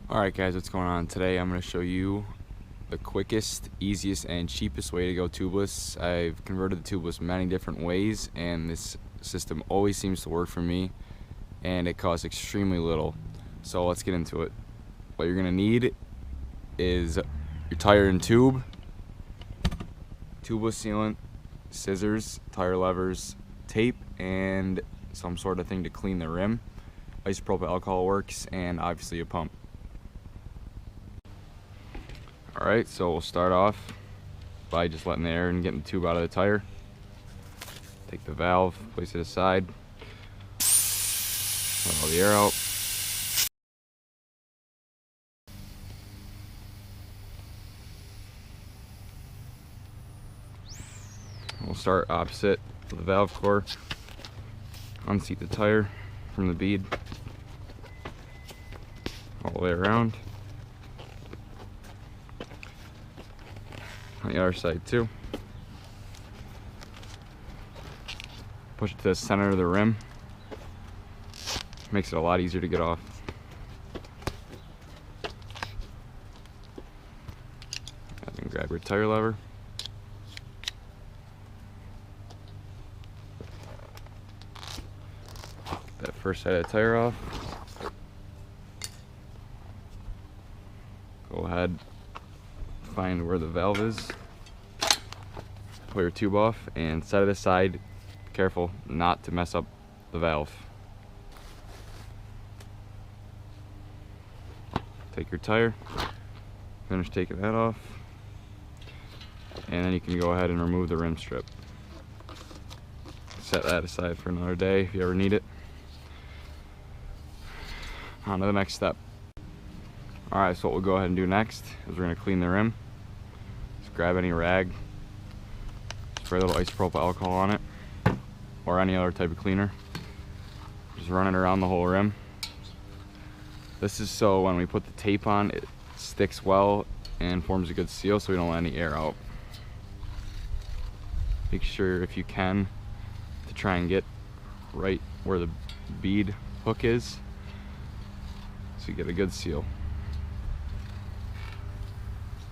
Alright guys, what's going on? Today I'm going to show you the quickest, easiest, and cheapest way to go tubeless. I've converted the tubeless many different ways, and this system always seems to work for me, and it costs extremely little. So let's get into it. What you're going to need is your tire and tube, tubeless sealant, scissors, tire levers, tape, and some sort of thing to clean the rim. Isopropyl alcohol works, and obviously a pump. Alright, so we'll start off by just letting the air and getting the tube out of the tire. Take the valve, place it aside, let all the air out. We'll start opposite the valve core, unseat the tire from the bead all the way around. On the other side too. Push it to the center of the rim. Makes it a lot easier to get off. And then grab your tire lever. Get that first side of the tire off. Go ahead, find where the valve is, pull your tube off, and set it aside. Be careful not to mess up the valve. Take your tire, finish taking that off, and then you can go ahead and remove the rim strip. Set that aside for another day if you ever need it. On to the next step. Alright, so what we'll go ahead and do next is we're going to clean the rim. Just grab any rag, spray a little isopropyl alcohol on it, or any other type of cleaner. Just run it around the whole rim. This is so when we put the tape on, it sticks well and forms a good seal so we don't let any air out. Make sure, if you can, to try and get right where the bead hook is so you get a good seal.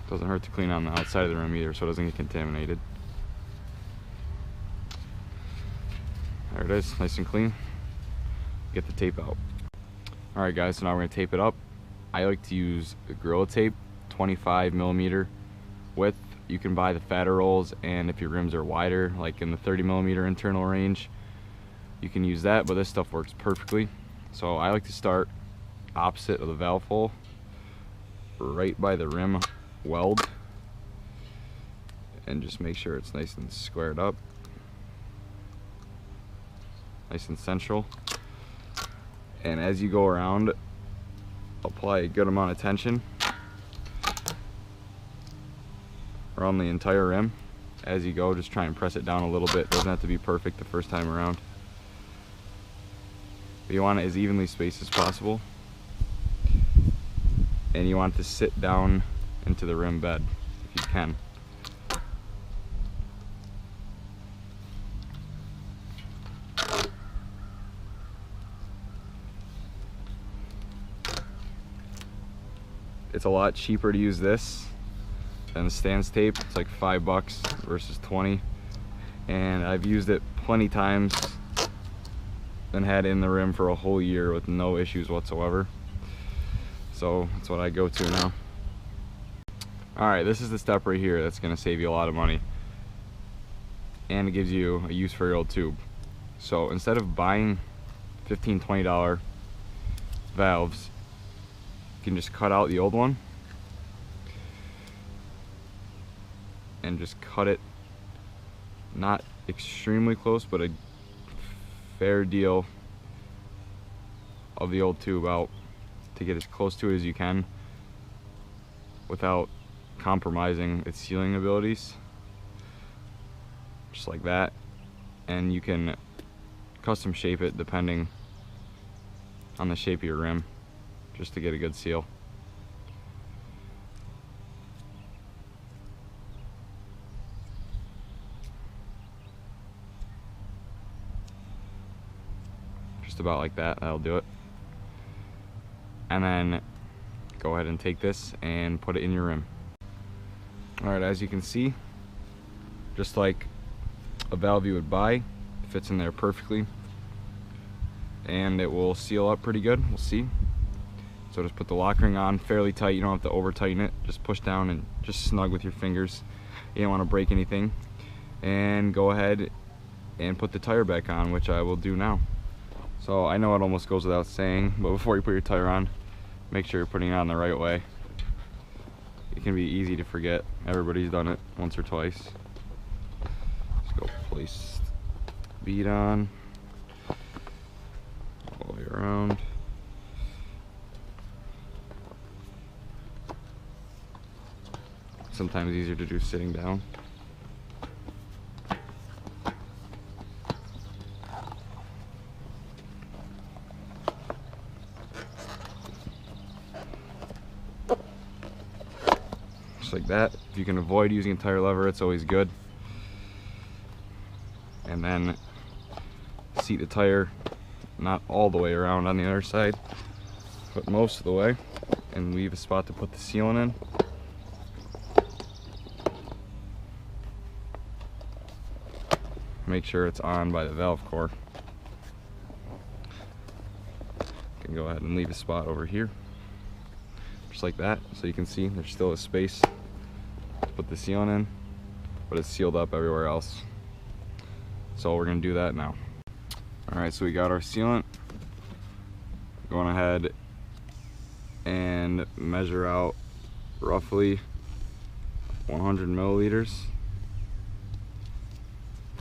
Doesn't hurt to clean on the outside of the rim either so it doesn't get contaminated. There it is, nice and clean. Get the tape out. Alright guys, so now we're going to tape it up. I like to use Gorilla Tape, 25mm width. You can buy the fatter rolls, and if your rims are wider, like in the 30mm internal range, you can use that, but this stuff works perfectly. So I like to start opposite of the valve hole, right by the rim weld, and just make sure it's nice and squared up, nice and central. And as you go around, apply a good amount of tension around the entire rim. As you go, just try and press it down a little bit. It doesn't have to be perfect the first time around, but you want it as evenly spaced as possible, and you want it to sit down into the rim bed if you can. It's a lot cheaper to use this than the Stans tape. It's like $5 versus 20, and I've used it plenty times and had it in the rim for a whole year with no issues whatsoever. So that's what I go to now. Alright, this is the step right here that's going to save you a lot of money, and it gives you a use for your old tube. So instead of buying $15, $20 valves, you can just cut out the old one and just cut it not extremely close, but a fair deal of the old tube out to get as close to it as you can without compromising its sealing abilities, just like that. And you can custom shape it depending on the shape of your rim, just to get a good seal. Just about like that, that'll do it. And then go ahead and take this and put it in your rim. Alright, as you can see, just like a valve you would buy, it fits in there perfectly, and it will seal up pretty good. We'll see. So just put the lock ring on fairly tight. You don't have to over tighten it. Just push down and just snug with your fingers. You don't want to break anything. And go ahead and put the tire back on, which I will do now. So I know it almost goes without saying, but before you put your tire on, make sure you're putting it on the right way. It can be easy to forget. Everybody's done it once or twice. Just go place the bead on all the way around. Sometimes easier to do sitting down. Just like that. If you can avoid using a tire lever, it's always good. And then seat the tire not all the way around on the other side, but most of the way, and leave a spot to put the sealant in. Make sure it's on by the valve core. You can go ahead and leave a spot over here, just like that, so you can see there's still a space to put the sealant in, but it's sealed up everywhere else. So we're going to do that now. Alright, so we got our sealant. Going ahead and measure out roughly 100 milliliters.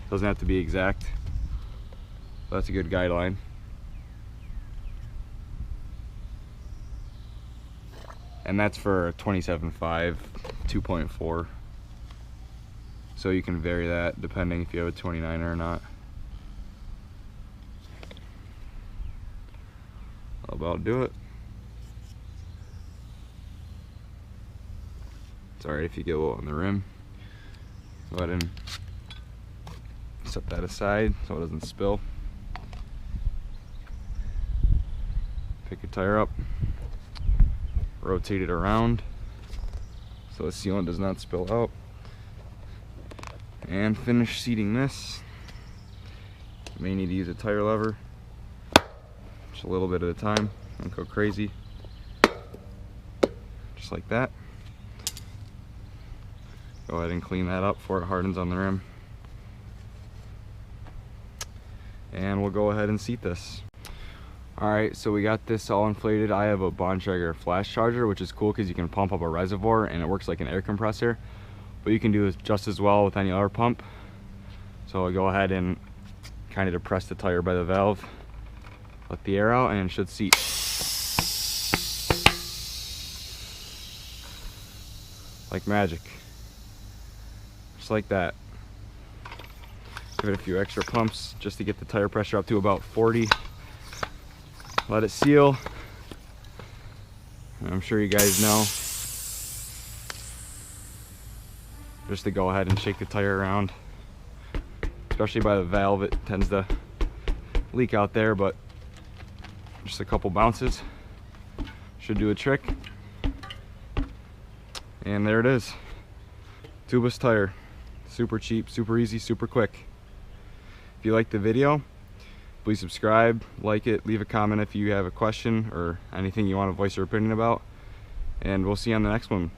Doesn't have to be exact, but that's a good guideline. And that's for 27.5, 2.4. So you can vary that depending if you have a 29er or not. I'll about do it. It's alright if you get a little on the rim. Go ahead and set that aside so it doesn't spill. Pick your tire up, rotate it around so the sealant does not spill out, and finish seating this. You may need to use a tire lever, just a little bit at a time, don't go crazy. Just like that. Go ahead and clean that up before it hardens on the rim. And we'll go ahead and seat this. Alright, so we got this all inflated. I have a Bontrager flash charger, which is cool because you can pump up a reservoir and it works like an air compressor, but you can do this just as well with any other pump. So I'll go ahead and kind of depress the tire by the valve, let the air out, and it should seat. Like magic. Just like that. Give it a few extra pumps just to get the tire pressure up to about 40. Let it seal. And I'm sure you guys know, just to go ahead and shake the tire around, especially by the valve. It tends to leak out there, but just a couple bounces should do a trick. And there it is. Tubeless tire. Super cheap, super easy, super quick. If you liked the video, please subscribe, like it, leave a comment if you have a question or anything you want to voice your opinion about, and we'll see you on the next one.